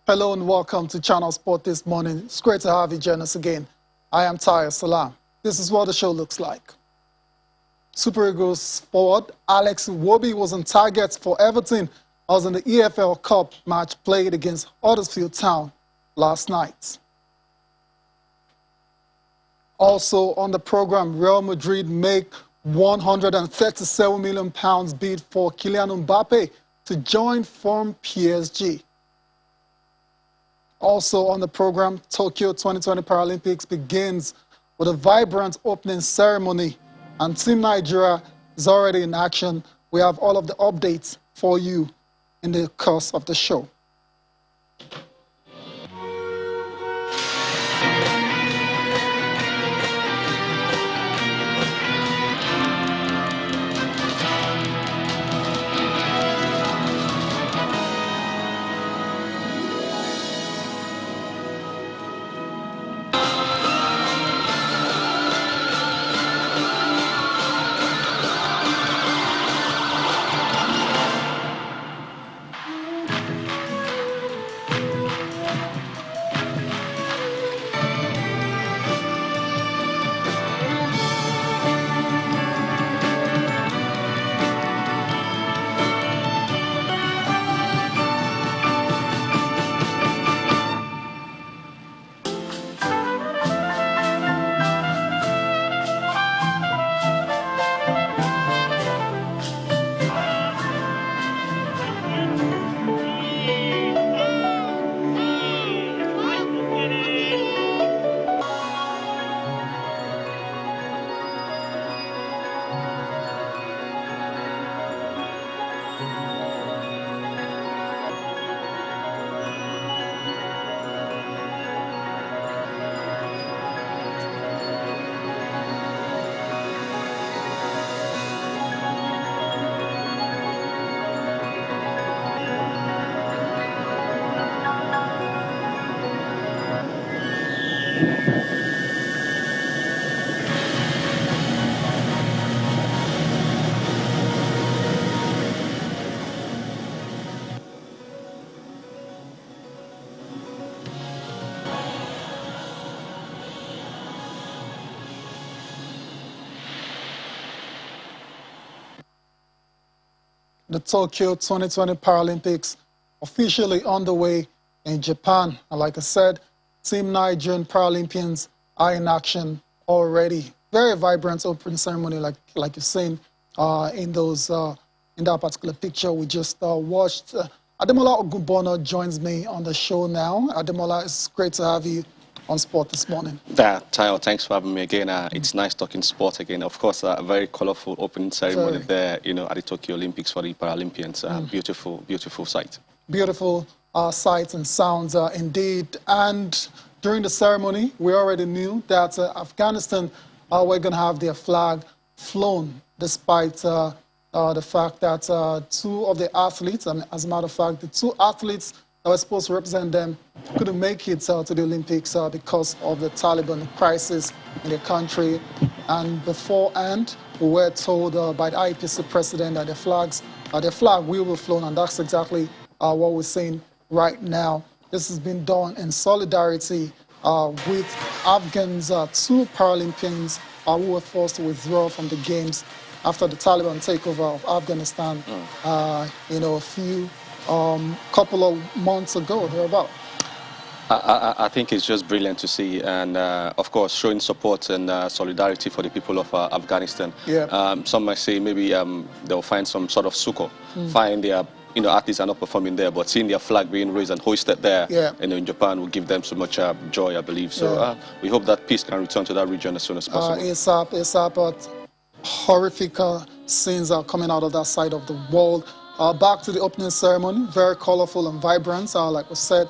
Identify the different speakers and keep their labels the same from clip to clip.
Speaker 1: Hello and welcome to Channel Sport this morning. It's great to have you join us again. I am Tyre Salam. This is what the show looks like. Super Eagles forward Alex Iwobi was on target for Everton as in the EFL Cup match played against Huddersfield Town last night. Also on the program, Real Madrid make £137 million bid for Kylian Mbappe to join from PSG. Also on the program, Tokyo 2020 Paralympics begins with a vibrant opening ceremony, and Team Nigeria is already in action. We have all of the updates for you in the course of the show. The Tokyo 2020 Paralympics officially underway in Japan. And like I said, Team Nigerian Paralympians are in action already. Very vibrant opening ceremony, like you've seen in that particular picture we just watched. Ademola Ogunbona joins me on the show now. Ademola, it's great to have you on sport this morning.
Speaker 2: Tayo, thanks for having me again. It's nice talking sport again. Of course, a very colorful opening ceremony there, at the Tokyo Olympics for the Paralympians. Beautiful, beautiful sight.
Speaker 1: Beautiful sights and sounds indeed. And during the ceremony, we already knew that Afghanistan were going to have their flag flown, despite the fact that two of the athletes, as a matter of fact, the two athletes that were supposed to represent them couldn't make it to the Olympics because of the Taliban crisis in the country. And beforehand, we were told by the IPC president that their flag will be flown, and that's exactly what we're seeing right now. This has been done in solidarity with Afghans, two Paralympians who were forced to withdraw from the games after the Taliban takeover of Afghanistan, a few couple of months ago, thereabout.
Speaker 2: I think it's just brilliant to see, and of course, showing support and solidarity for the people of Afghanistan.
Speaker 1: Yeah.
Speaker 2: Some might say maybe they'll find some sort of succor, find their athletes are not performing there, but seeing their flag being raised and hoisted there, in Japan will give them so much joy, I believe. So we hope that peace can return to that region as soon as possible.
Speaker 1: ASAP, but horrific scenes are coming out of that side of the world. Back to the opening ceremony, very colorful and vibrant, like we said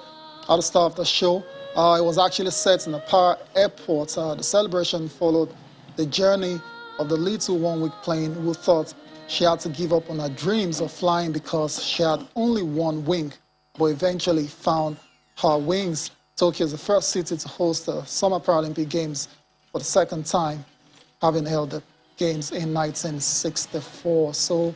Speaker 1: at the start of the show. It was actually set in the Para Airport. The celebration followed the journey of the little one-week plane who thought she had to give up on her dreams of flying because she had only one wing, but eventually found her wings. Tokyo is the first city to host the Summer Paralympic Games for the second time, having held the Games in 1964. So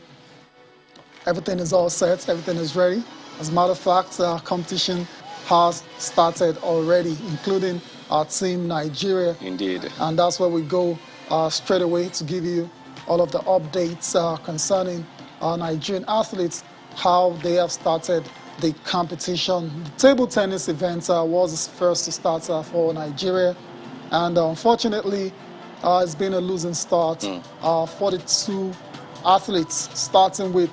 Speaker 1: everything is all set, everything is ready. As a matter of fact, competition has started already, including our team Nigeria.
Speaker 2: Indeed.
Speaker 1: And that's where we go straight away to give you all of the updates concerning our Nigerian athletes, how they have started the competition. The table tennis event was the first to start for Nigeria, and unfortunately, it's been a losing start. 42 athletes, starting with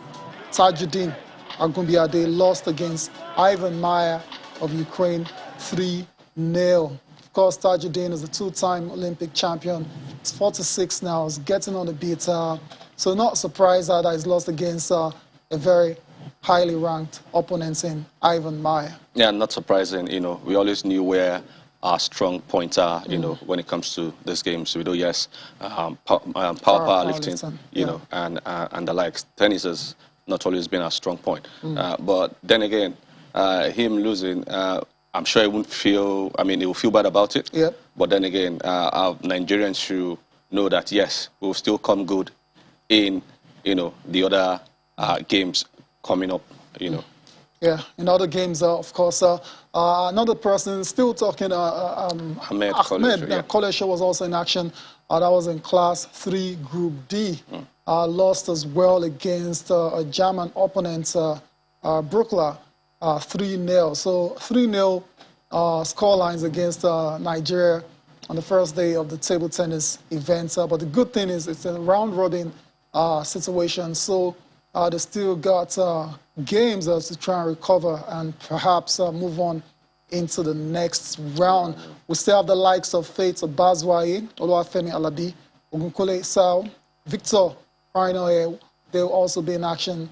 Speaker 1: Tajuddin Agumbiade, lost against Ivan Maya of Ukraine 3-0. Of course, Tajuddin is a two-time Olympic champion. He's 46 now, he's getting on the beat. So not surprised that he's lost against a very highly ranked opponent in Ivan Maya.
Speaker 2: Yeah, not surprising. You know, we always knew where our strong points are, you know, when it comes to these games. We do, yes, powerlifting, you know, and the likes. Tennis has not always been our strong point. But then again, him losing, I'm sure he won't feel, I mean, he will feel bad about it.
Speaker 1: Yep.
Speaker 2: But then again, our Nigerians should know that, yes, we'll still come good in, you know, the other games coming up, you know.
Speaker 1: Yeah, in other games, of course, another person still talking,
Speaker 2: Ahmed
Speaker 1: Kolesha was also in action. That was in Class 3, Group D. Lost as well against a German opponent, Brookla, 3-0. So 3-0 score lines against Nigeria on the first day of the table tennis event. But the good thing is it's a round-robin situation. So they still got games to try and recover and perhaps move on into the next round. We still have the likes of Faith Bazwaye, Oluwafemi Alabi, Ogunkole Sao, Victor Rhino. They'll also be in action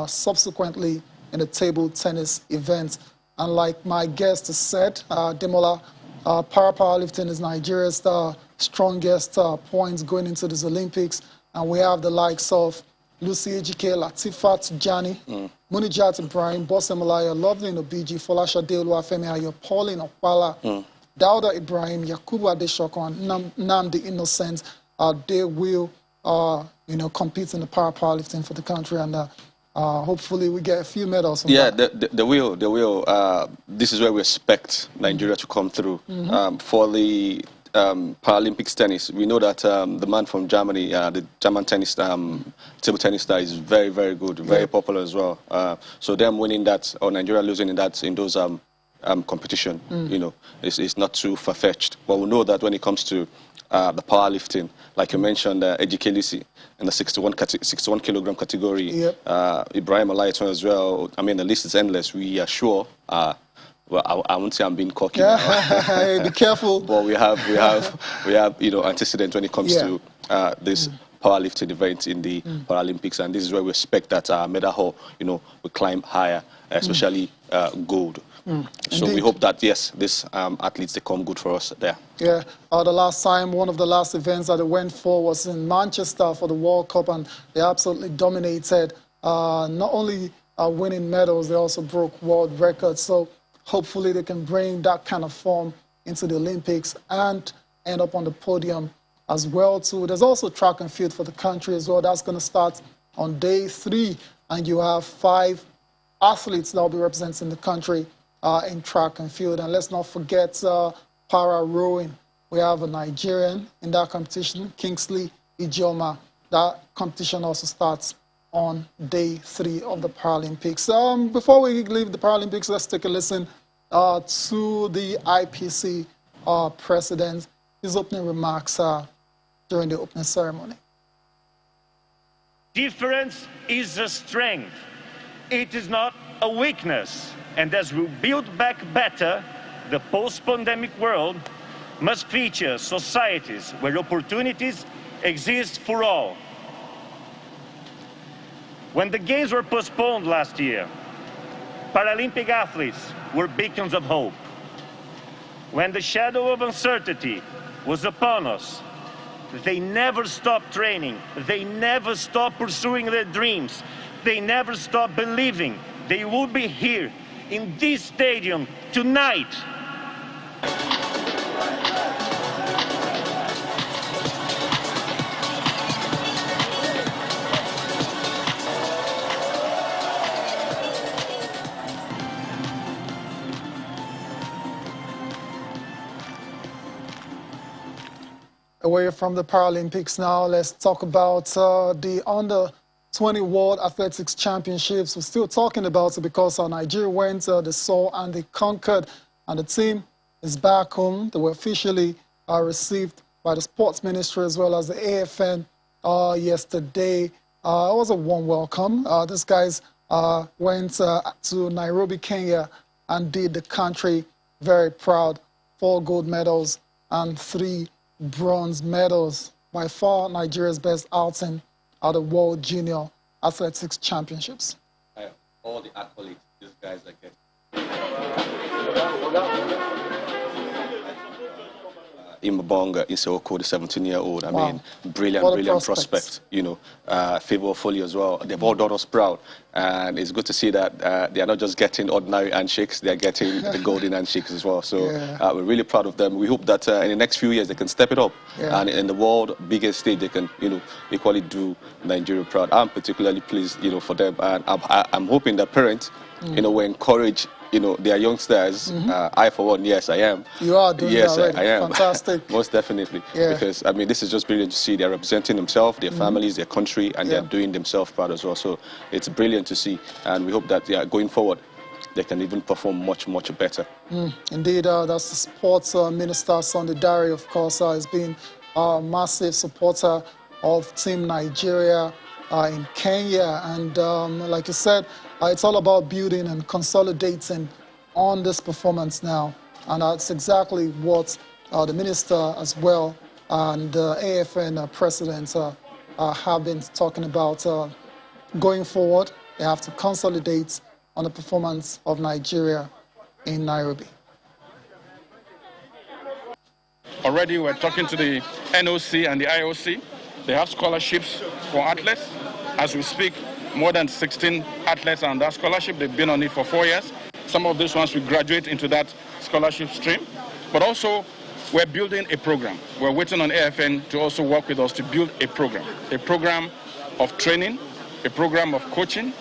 Speaker 1: subsequently in the table tennis event. And like my guest has said, Demola, powerlifting is Nigeria's strongest points going into these Olympics. And we have the likes of Lucy Ejike, Latifat Jani, Munijat Ibrahim, Bosse Malaya, Loveline Obiji, Folasha Deoluwafemi Ayo, Pauline Okpala, Dauda Ibrahim, Yakubu Adeshoko, and Namdi Innocent. They will, you know, compete in the powerlifting for the country, and hopefully we get a few medals.
Speaker 2: Yeah, they will. They will. This is where we expect Nigeria to come through. For the Paralympics tennis, we know that the man from Germany, the German tennis, table tennis star, is very, very good, very popular as well. So them winning that, or Nigeria losing in those competition, you know, it's not too far-fetched. But we know that when it comes to the powerlifting, like you mentioned, Ejike Lisi in the 61 kilogram category, Ibrahim Alayton as well. I mean, the list is endless. We are sure. Well, I won't say I'm being cocky.
Speaker 1: Hey, be careful.
Speaker 2: But we have, you know, antecedents when it comes to this powerlifting event in the Paralympics, and this is where we expect that our medal haul, you know, will climb higher, especially gold. So we hope that, yes, these athletes, they come good for us there.
Speaker 1: Yeah, the last time, one of the last events that they went for was in Manchester for the World Cup, and they absolutely dominated, not only winning medals, they also broke world records. So hopefully they can bring that kind of form into the Olympics and end up on the podium as well too. There's also track and field for the country as well. That's going to start on day 3, and you have 5 athletes that will be representing the country in track and field. And let's not forget para rowing. We have a Nigerian in that competition, Kingsley Ijoma. That competition also starts on day 3 of the Paralympics. Before we leave the Paralympics, let's take a listen to the IPC president, his opening remarks during the opening ceremony.
Speaker 3: Difference is a strength. It is not a weakness. And as we build back better, the post-pandemic world must feature societies where opportunities exist for all. When the Games were postponed last year, Paralympic athletes were beacons of hope. When the shadow of uncertainty was upon us, they never stopped training. They never stopped pursuing their dreams. They never stopped believing they would be here in this stadium tonight.
Speaker 1: away from the Paralympics now. Let's talk about the Under-20 World Athletics Championships. We're still talking about it because Nigeria went, they saw and they conquered. And the team is back home. They were officially received by the Sports Ministry as well as the AFN yesterday. It was a warm welcome. These guys went to Nairobi, Kenya, and did the country very proud. 4 gold medals and 3 bronze medals. By far, Nigeria's best outing at the World Junior Athletics Championships.
Speaker 2: All the accolades these guys are getting. Imabonga Isoko, the 17-year-old. I mean, brilliant prospect. You know, FIBA Foley as well. They've all done us proud. And it's good to see that they are not just getting ordinary handshakes, they are getting the golden handshakes as well. So we're really proud of them. We hope that in the next few years they can step it up. And in the world biggest stage, they can, you know, equally do Nigeria proud. I'm particularly pleased, you know, for them. And I'm hoping that parents, you know, will encourage, you know, their youngsters. I, for one, yes, I am.
Speaker 1: You are doing that already.
Speaker 2: I am.
Speaker 1: Fantastic.
Speaker 2: Most definitely. Because, I mean, this is just brilliant to see. They're representing themselves, their families, their country, and they're doing themselves proud as well. So it's brilliant to see. And we hope that, going forward, they can even perform much better.
Speaker 1: Indeed, that's the sports minister, Sunday Dare, of course, has been a massive supporter of Team Nigeria in Kenya. And like you said, it's all about building and consolidating on this performance now. And that's exactly what the minister as well and the AFN president have been talking about. Going forward, they have to consolidate on the performance of Nigeria in Nairobi.
Speaker 4: Already we're talking to the NOC and the IOC. They have scholarships for athletes. As we speak, more than 16 athletes are on that scholarship. They've been on it for 4 years. Some of these ones will graduate into that scholarship stream. But also, we're building a program. We're waiting on AFN to also work with us to build a program of training, a program of coaching,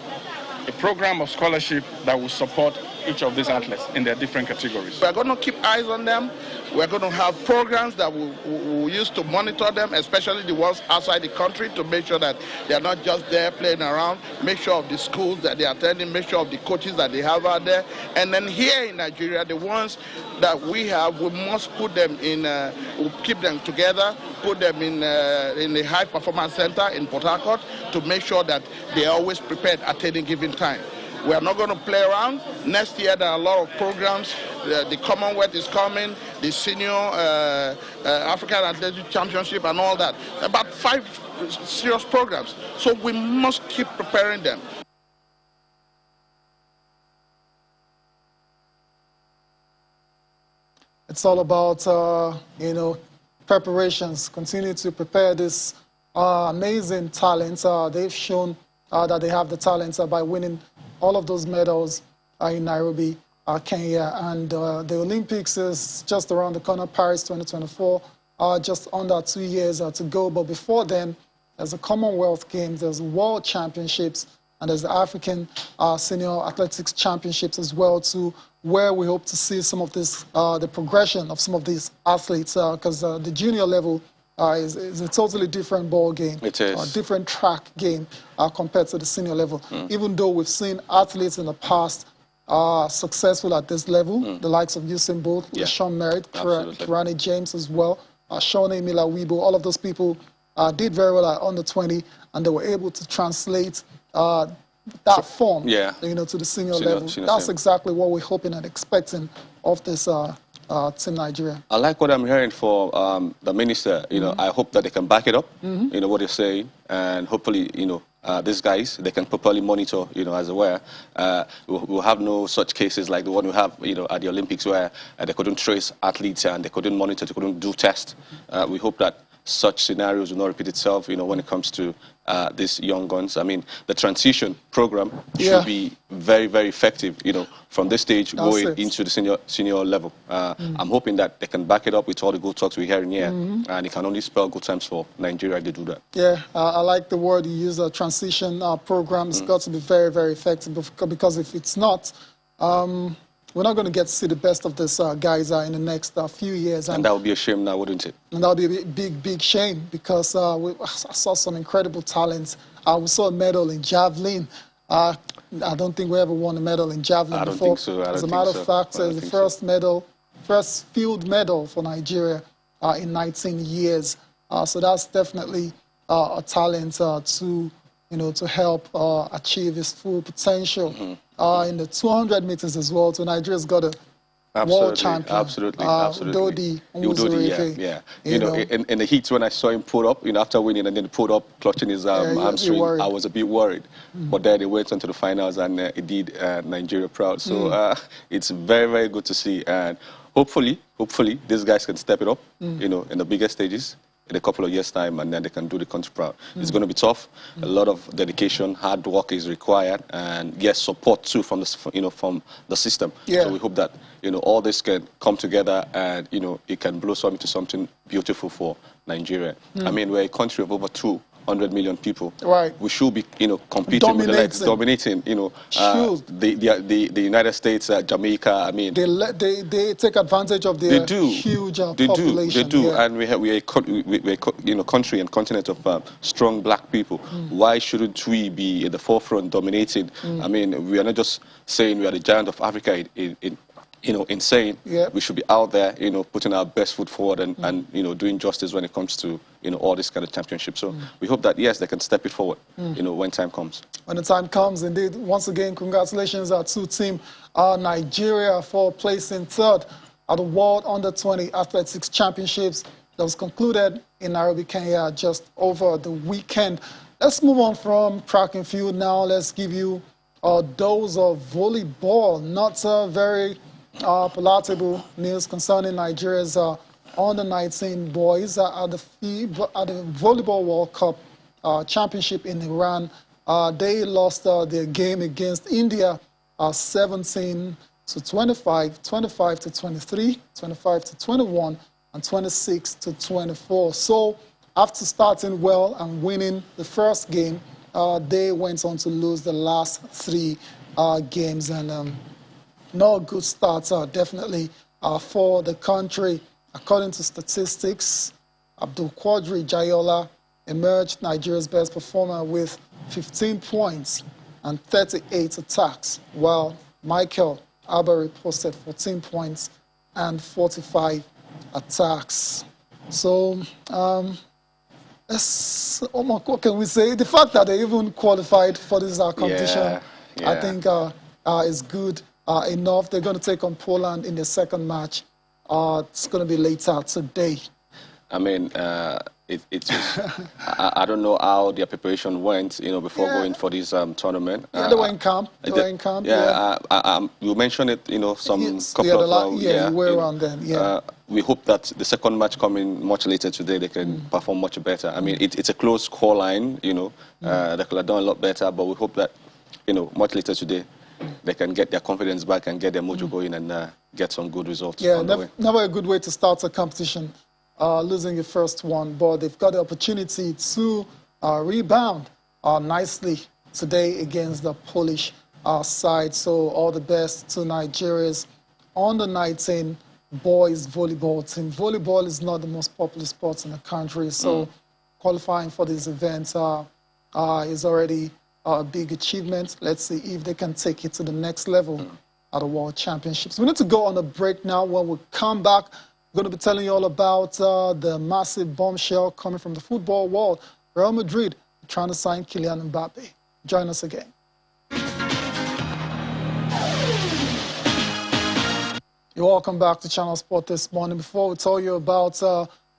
Speaker 4: a program of scholarship that will support each of these athletes in their different categories.
Speaker 5: We're going to keep eyes on them. We're going to have programs that we'll use to monitor them, especially the ones outside the country, to make sure that they're not just there playing around, make sure of the schools that they're attending, make sure of the coaches that they have out there. And then here in Nigeria, the ones that we have, we must put them in, we'll keep them together, put them in the high performance center in Port Harcourt to make sure that they're always prepared at any given time. We are not going to play around. Next year, there are a lot of programs. The Commonwealth is coming, the Senior African Athletics Championship and all that. About 5 serious programs. So we must keep preparing them.
Speaker 1: It's all about, you know, preparations. Continue to prepare this amazing talent. They've shown that they have the talent by winning all of those medals in Nairobi, Kenya. And the Olympics is just around the corner, Paris 2024, just under 2 years to go. But before then, there's the Commonwealth Games, there's World Championships, and there's the African Senior Athletics Championships as well, too, where we hope to see some of this, the progression of some of these athletes, because the junior level is a totally different ball game.
Speaker 2: It is.
Speaker 1: A different track game compared to the senior level. Even though we've seen athletes in the past successful at this level, the likes of Usain Bolt, Sean Merritt, Kirani James as well, Shawnee Miller-Weibo, all of those people did very well at under 20, and they were able to translate that form, you know, to the senior level. That's exactly what we're hoping and expecting of this Team Nigeria.
Speaker 2: I like what I'm hearing for the minister. You know, I hope that they can back it up. You know what they're saying, and hopefully, you know, these guys, they can properly monitor. You know, as aware, we'll have no such cases like the one we have, you know, at the Olympics where they couldn't trace athletes and they couldn't monitor, they couldn't do tests. We hope that such scenarios will not repeat itself, you know, when it comes to these young guns. I mean, the transition program should be very, very effective, you know, from this stage going into the senior level. I'm hoping that they can back it up with all the good talks we're hearing here, and it can only spell good times for Nigeria if they do that.
Speaker 1: Yeah, I like the word you use, a transition program. It's got to be very, very effective, because if it's not, we're not going to get to see the best of these guys in the next few years.
Speaker 2: And that would be a shame now, wouldn't it?
Speaker 1: And that would be a big shame, because I saw some incredible talents. We saw a medal in javelin. I don't think we ever won a medal in javelin before.
Speaker 2: I don't think so.
Speaker 1: As a matter of fact, it's the first field medal for Nigeria in 19 years. So that's definitely a talent to help achieve his full potential. In the 200 meters as well, so Nigeria's got a world champion.
Speaker 2: Absolutely.
Speaker 1: Udodi,
Speaker 2: yeah. In the heats when I saw him put up, after winning and then put up, clutching his hamstring, I was a bit worried. But then they went on to the finals and it did Nigeria proud. So it's very, very good to see. And hopefully, these guys can step it up, in the bigger stages in a couple of years' time, and then they can do the country proud. It's going to be tough. A lot of dedication, hard work is required, and yes, support too from the from the system. So we hope that all this can come together, and it can blossom into something beautiful for Nigeria. I mean, we're a country of over 200 million people.
Speaker 1: Right.
Speaker 2: We should be competing with the legs, dominating. The United States, Jamaica. I mean,
Speaker 1: they take advantage of their huge population.
Speaker 2: They do, and we're a country and continent of strong black people. Why shouldn't we be at the forefront, dominating? I mean, we are not just saying we are the giant of Africa in saying we should be out there, putting our best foot forward and doing justice when it comes to, all this kind of championship. So we hope that, yes, they can step it forward, when time comes. When
Speaker 1: the time comes, indeed. Once again, congratulations to Team Nigeria for placing third at the World Under-20 Athletics Championships that was concluded in Nairobi, Kenya, just over the weekend. Let's move on from track and field now. Let's give you a dose of volleyball. Not very palatable news concerning Nigeria's under-19 boys at the Volleyball World Cup Championship in Iran. They lost their game against India 17-25, 25-23, 25-21, and 26-24. So after starting well and winning the first game, they went on to lose the last three games, and no good starts definitely for the country. According to statistics, Abdul Quadri Jayola emerged Nigeria's best performer with 15 points and 38 attacks, while Michael Abari posted 14 points and 45 attacks. So, what can we say? The fact that they even qualified for this competition, I think is good enough. They're going to take on Poland in the second match. It's going to be later today.
Speaker 2: I mean, I don't know how their preparation went, before going for this tournament.
Speaker 1: They were in camp.
Speaker 2: You mentioned it, couple of
Speaker 1: you were around then.
Speaker 2: We hope that the second match coming much later today, they can perform much better. I mean, it's a close score line, they could have done a lot better, but we hope that, much later today, they can get their confidence back and get their mojo going and get some good results.
Speaker 1: Never a good way to start a competition, losing your first one, but they've got the opportunity to rebound nicely today against the Polish side. So all the best to Nigeria's under-19 boys volleyball team. Volleyball is not the most popular sport in the country, so qualifying for this event is already a big achievement. Let's see if they can take it to the next level at the World Championships. We need to go on a break now. When we come back, we're going to be telling you all about the massive bombshell coming from the football world. Real Madrid trying to sign Kylian Mbappe. Join us again. You're welcome back to Channel Sport this morning. Before we tell you about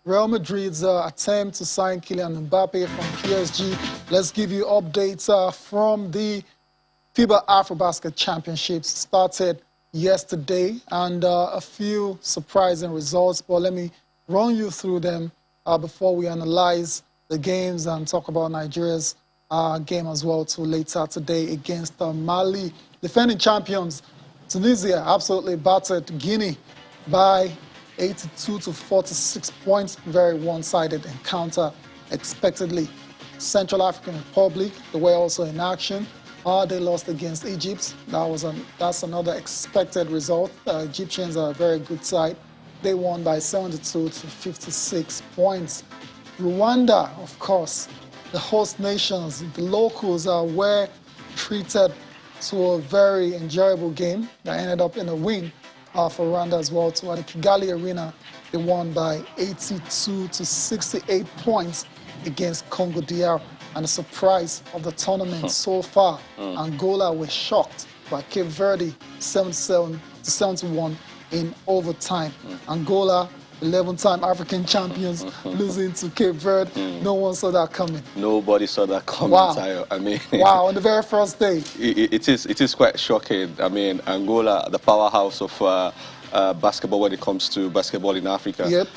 Speaker 1: Real Madrid's attempt to sign Kylian Mbappe from PSG, let's give you updates from the FIBA AfroBasket Championships. Started yesterday, and a few surprising results, but let me run you through them before we analyze the games and talk about Nigeria's game as well too later today against Mali. Defending champions Tunisia absolutely battered Guinea by 82-46 points. Very one-sided encounter, expectedly. Central African Republic, they were also in action. They lost against Egypt. That's another expected result. Egyptians are a very good side. They won by 72 to 56 points. Rwanda, of course, the host nations, the locals were treated to a very enjoyable game that ended up in a win for Rwanda as well. So at the Kigali Arena, they won by 82 to 68 points against Congo DR. And the surprise of the tournament so far, Angola was shocked by Cape Verde 77 to 71 in overtime. Angola, 11-time African champions, losing to Cape Verde. No one saw that coming.
Speaker 2: Nobody saw that coming.
Speaker 1: Wow.
Speaker 2: I mean,
Speaker 1: wow, on the very first day.
Speaker 2: It is quite shocking. I mean, Angola, the powerhouse of basketball when it comes to basketball in Africa.
Speaker 1: Yep.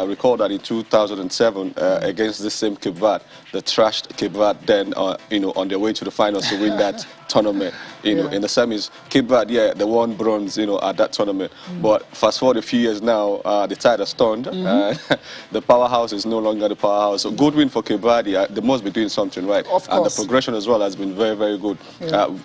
Speaker 2: Recall that in 2007 against the same Cape Verde, the trashed Cape Verde then on their way to the finals to win that tournament. You know, in the semis, Cape Verde, they won bronze, at that tournament. But fast forward a few years now, the tide has turned. The powerhouse is no longer the powerhouse. So good win for Cape Verde. They must be doing something right.
Speaker 1: Of course.
Speaker 2: And the progression as well has been very, very good.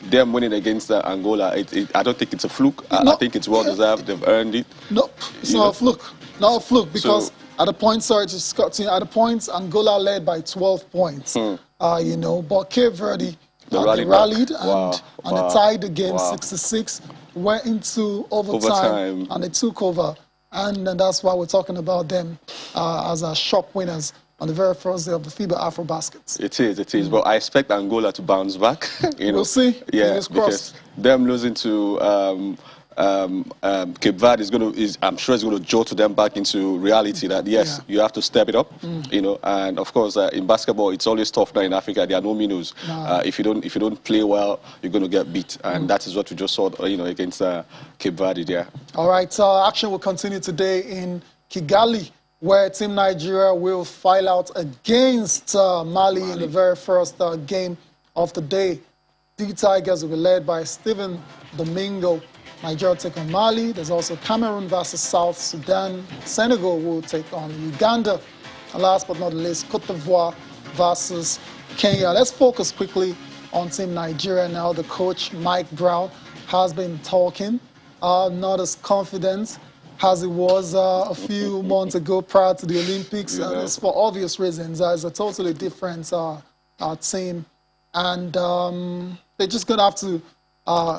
Speaker 2: Them winning against Angola, I don't think it's a fluke. I think it's well deserved. They've earned it.
Speaker 1: No, it's not a fluke. Not a fluke because at the point, sorry to Scott, at the points, Angola led by 12 points. But Cape Verde, they rallied and they tied the game 66, went into overtime and they took over. And that's why we're talking about them as our shock winners on the very first day of the FIBA AfroBasket.
Speaker 2: It is. But I expect Angola to bounce back.
Speaker 1: We'll see.
Speaker 2: Yeah, because them losing to Cape Verde I'm sure it's going to jolt them back into reality that yes, you have to step it up, and of course in basketball it's always tough now in Africa. There are no minnows. If you don't play well, you're going to get beat, and that is what we just saw, against Cape Verde there.
Speaker 1: All right, action will continue today in Kigali, where Team Nigeria will file out against Mali in the very first game of the day. The Tigers will be led by Stephen Domingo. Nigeria will take on Mali. There's also Cameroon versus South Sudan. Senegal will take on Uganda. And last but not least, Cote d'Ivoire versus Kenya. Let's focus quickly on Team Nigeria now. The coach, Mike Brown, has been talking, not as confident as it was a few months ago prior to the Olympics. And it's for obvious reasons. It's a totally different team. And they're just going to have to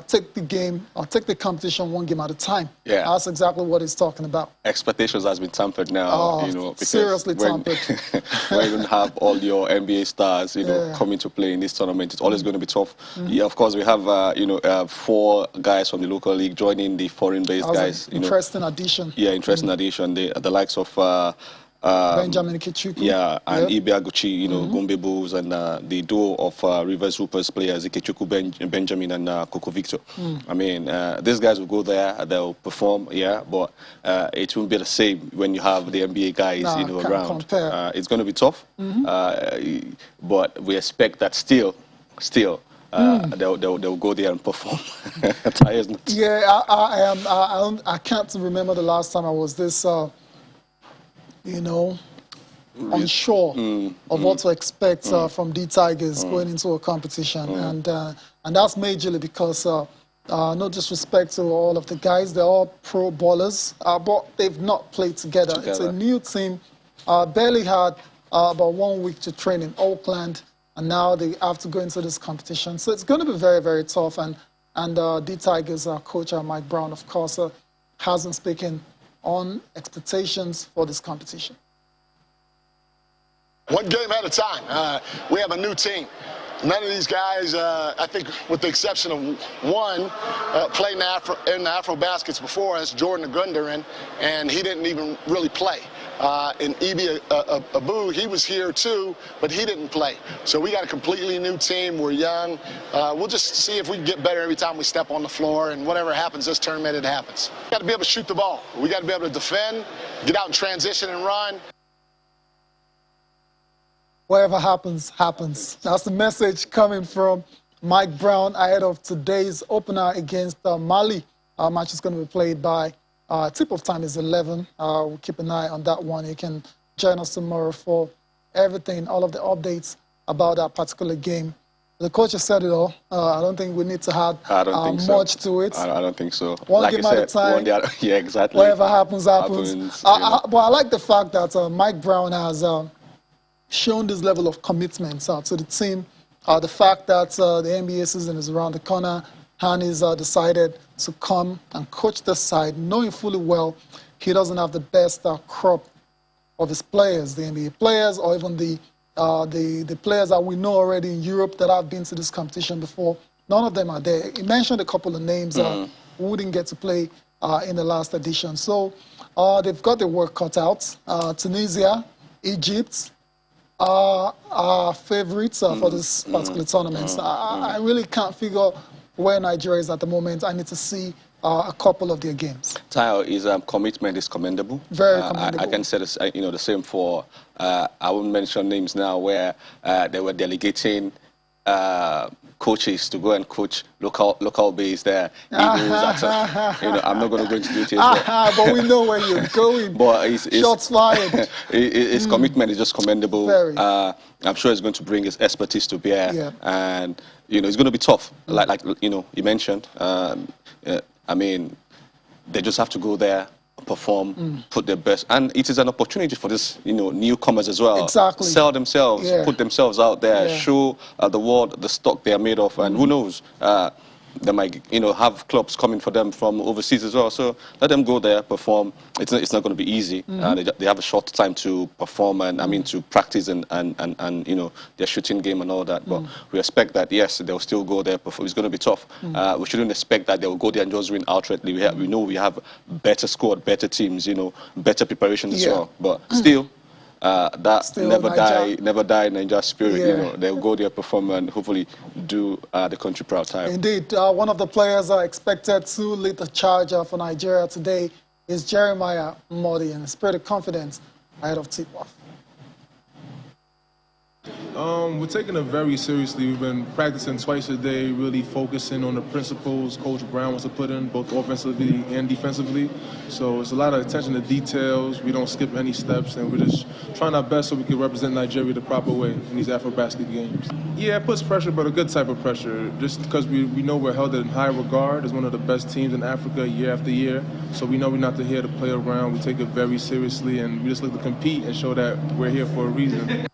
Speaker 1: take the game or take the competition one game at a time.
Speaker 2: Yeah,
Speaker 1: that's exactly what he's talking about.
Speaker 2: Expectations has been tampered now. Because
Speaker 1: seriously tampered.
Speaker 2: When you don't have all your NBA stars, coming to play in this tournament, it's always going to be tough. Yeah, of course we have 4 guys from the local league joining the foreign-based guys.
Speaker 1: Interesting addition.
Speaker 2: Yeah, interesting addition. The likes of
Speaker 1: Benjamin Kichuku.
Speaker 2: Yeah, and Ibe Aguchi, Gombe Bulls, and the duo of Rivers Hoopers players, Ikechuku Benjamin and Coco Victor. I mean, these guys will go there, they'll perform, but it won't be the same when you have the NBA guys, around. It's going to be tough, but we expect that still, they'll go there and perform.
Speaker 1: Yeah, I can't remember the last time I was this. Unsure of what to expect from the Tigers going into a competition. And that's majorly because, no disrespect to all of the guys, they're all pro ballers, but they've not played together. It's a new team, barely had about 1 week to train in Auckland, and now they have to go into this competition. So it's going to be very, very tough. And the Tigers coach, Mike Brown, of course, hasn't spoken on expectations for this competition.
Speaker 6: One game at a time. We have a new team. None of these guys, I think with the exception of one, played in the AfroBaskets before us, Jordan Agundaran, and he didn't even really play. And Ibe Abu, he was here too, but he didn't play. So we got a completely new team. We're young. We'll just see if we can get better every time we step on the floor, and whatever happens this tournament, it happens. We got to be able to shoot the ball. We got to be able to defend, get out and transition and run.
Speaker 1: Whatever happens, happens. That's the message coming from Mike Brown ahead of today's opener against Mali. Our match is going to be played by tip-off time is 11. We'll keep an eye on that one. You can join us tomorrow for everything, all of the updates about that particular game The coach has said it all. I don't think we need to add much to it.
Speaker 2: I don't think so.
Speaker 1: One
Speaker 2: like
Speaker 1: game at a time.
Speaker 2: Yeah, exactly.
Speaker 1: Whatever happens, happens. But I like the fact that Mike Brown has shown this level of commitment to the team. The fact that the NBA season is around the corner, and he's decided to come and coach the side, knowing fully well he doesn't have the best crop of his players, the NBA players, or even the players that we know already in Europe that have been to this competition before. None of them are there. He mentioned a couple of names who wouldn't get to play in the last edition. So they've got their work cut out. Tunisia, Egypt are favorites for this particular tournament. I really can't figure where Nigeria is at the moment. I need to see a couple of their games.
Speaker 2: Tayo, his commitment is commendable.
Speaker 1: Very commendable.
Speaker 2: I can say this, the same for, I won't mention names now, where they were delegating coaches to go and coach local base there. I'm not going to go into details.
Speaker 1: But we know where you're going.
Speaker 2: But
Speaker 1: shots fired.
Speaker 2: His commitment is just commendable.
Speaker 1: Very.
Speaker 2: I'm sure he's going to bring his expertise to bear, and it's going to be tough. Like you mentioned. I mean, they just have to go there, perform, put their best, and it is an opportunity for this, newcomers as well.
Speaker 1: Exactly.
Speaker 2: Sell themselves, put themselves out there, show the world the stock they are made of, and who knows, they might, have clubs coming for them from overseas as well. So let them go there, perform. It's not going to be easy. They have a short time to perform and to practice and their shooting game and all that. But we expect that yes, they'll still go there, perform. It's going to be tough. We shouldn't expect that they'll go there and just win outrightly. We know we have better squad, better teams, better preparation as well. But still. Never die Nigeria spirit. They'll go there, perform, and hopefully do the country proud. Time.
Speaker 1: Indeed, one of the players expected to lead the charge for Nigeria today is Jeremiah Modi, and he's pretty confident ahead of tip-off.
Speaker 7: We're taking it very seriously. We've been practicing twice a day, really focusing on the principles Coach Brown wants to put in, both offensively and defensively. So it's a lot of attention to details. We don't skip any steps, and we're just trying our best so we can represent Nigeria the proper way in these AfroBasket games. Yeah, it puts pressure, but a good type of pressure, just because we know we're held in high regard as one of the best teams in Africa year after year. So we know we're not here to play around. We take it very seriously, and we just look to compete and show that we're here for a reason.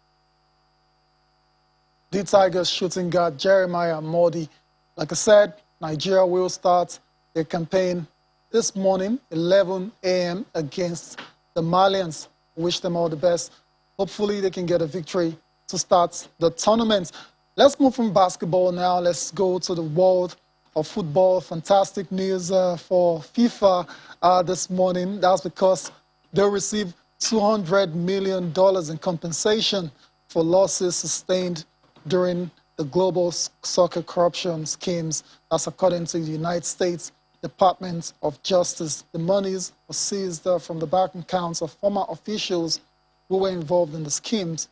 Speaker 1: The Tigers shooting guard Jeremiah Modi. Like I said, Nigeria will start their campaign this morning, 11 a.m. against the Malians. Wish them all the best. Hopefully they can get a victory to start the tournament. Let's move from basketball now. Let's go to the world of football. Fantastic news for FIFA this morning. That's because they'll receive $200 million in compensation for losses sustained during the global soccer corruption schemes. That's according to the United States Department of Justice. The monies were seized from the bank accounts of former officials who were involved in the schemes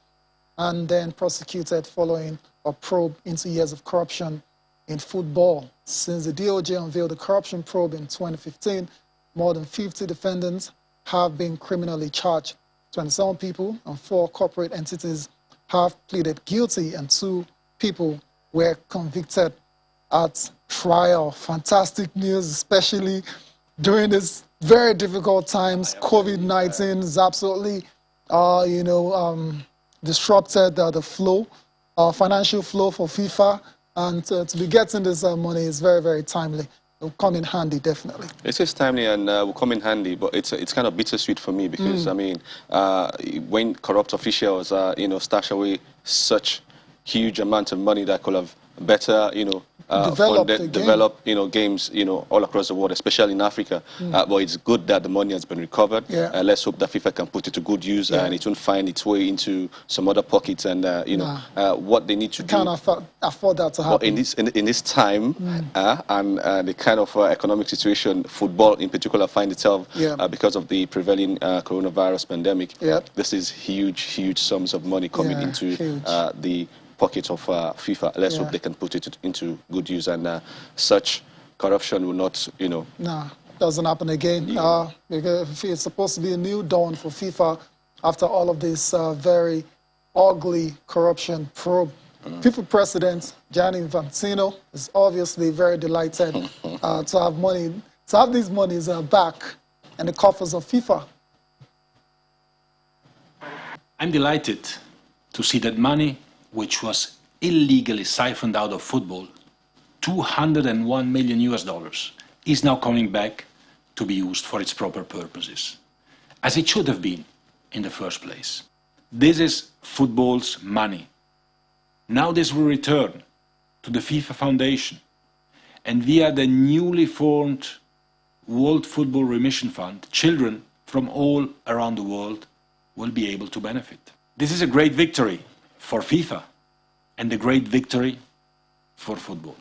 Speaker 1: and then prosecuted following a probe into years of corruption in football. Since the DOJ unveiled the corruption probe in 2015, more than 50 defendants have been criminally charged. 27 people and 4 corporate entities have pleaded guilty, and 2 people were convicted at trial. Fantastic news, especially during this very difficult times. COVID-19 is absolutely, disrupted the flow, financial flow for FIFA, and to be getting this money is very, very timely. It will come in handy, definitely.
Speaker 2: It is timely and will come in handy, but it's kind of bittersweet for me because, I mean, when corrupt officials, stash away such huge amount of money that could have better, develop, games, all across the world, especially in Africa. But it's good that the money has been recovered. Let's hope that FIFA can put it to good use and it won't find its way into some other pockets and, what they need to do.
Speaker 1: Can't afford that to happen.
Speaker 2: But in this time and the kind of economic situation football in particular find itself because of the prevailing coronavirus pandemic, this is huge sums of money coming into the pocket of FIFA. Let's hope they can put it into good use and such corruption will not,
Speaker 1: No, doesn't happen again. Because it's supposed to be a new dawn for FIFA after all of this very ugly corruption probe. FIFA President Gianni Infantino is obviously very delighted to have these monies back in the coffers of FIFA.
Speaker 8: I'm delighted to see that money, which was illegally siphoned out of football, $201 million, is now coming back to be used for its proper purposes, as it should have been in the first place. This is football's money. Now this will return to the FIFA Foundation, and via the newly formed World Football Remission Fund, children from all around the world will be able to benefit. This is a great victory for FIFA and a great victory for football.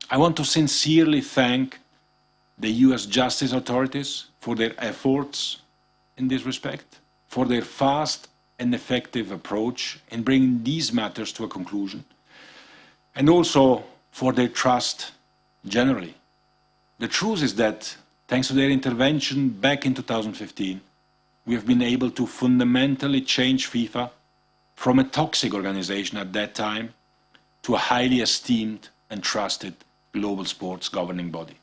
Speaker 8: I want to sincerely thank the US justice authorities for their efforts in this respect, for their fast and effective approach in bringing these matters to a conclusion, and also for their trust generally. The truth is that, thanks to their intervention back in 2015, we have been able to fundamentally change FIFA from a toxic organization at that time to a highly esteemed and trusted global sports governing body.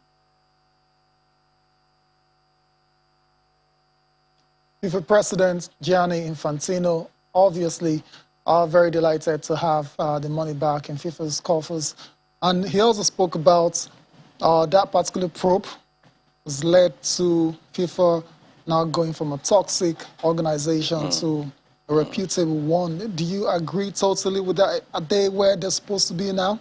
Speaker 1: FIFA President Gianni Infantino obviously are very delighted to have the money back in FIFA's coffers. And he also spoke about that particular probe has led to FIFA now going from a toxic organization to a reputable one. Do you agree totally with that? Are they where they're supposed to be now?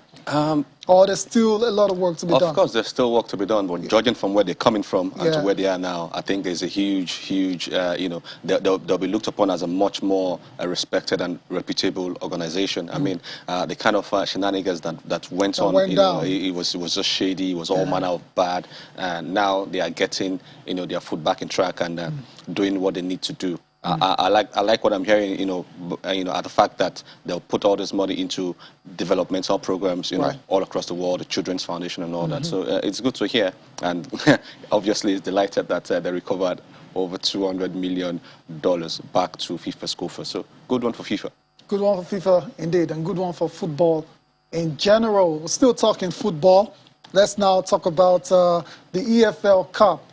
Speaker 1: Or there's still a lot of work to be done?
Speaker 2: Of course, there's still work to be done, but judging from where they're coming from and to where they are now, I think there's a huge, you know, they'll be looked upon as a much more respected and reputable organization. I mean, the kind of shenanigans that went on, you know, it was just shady, it was all manner of bad, and now they are getting, you know, their foot back in track and doing what they need to do. I like what I'm hearing, you know, at the fact that they'll put all this money into developmental programs, you know, all across the world, the Children's Foundation and all that. So it's good to hear, and obviously it's delighted that they recovered over $200 million back to FIFA's coffers. So good one for FIFA.
Speaker 1: Good one for FIFA, indeed, and good one for football in general. We're still talking football. Let's now talk about the EFL Cup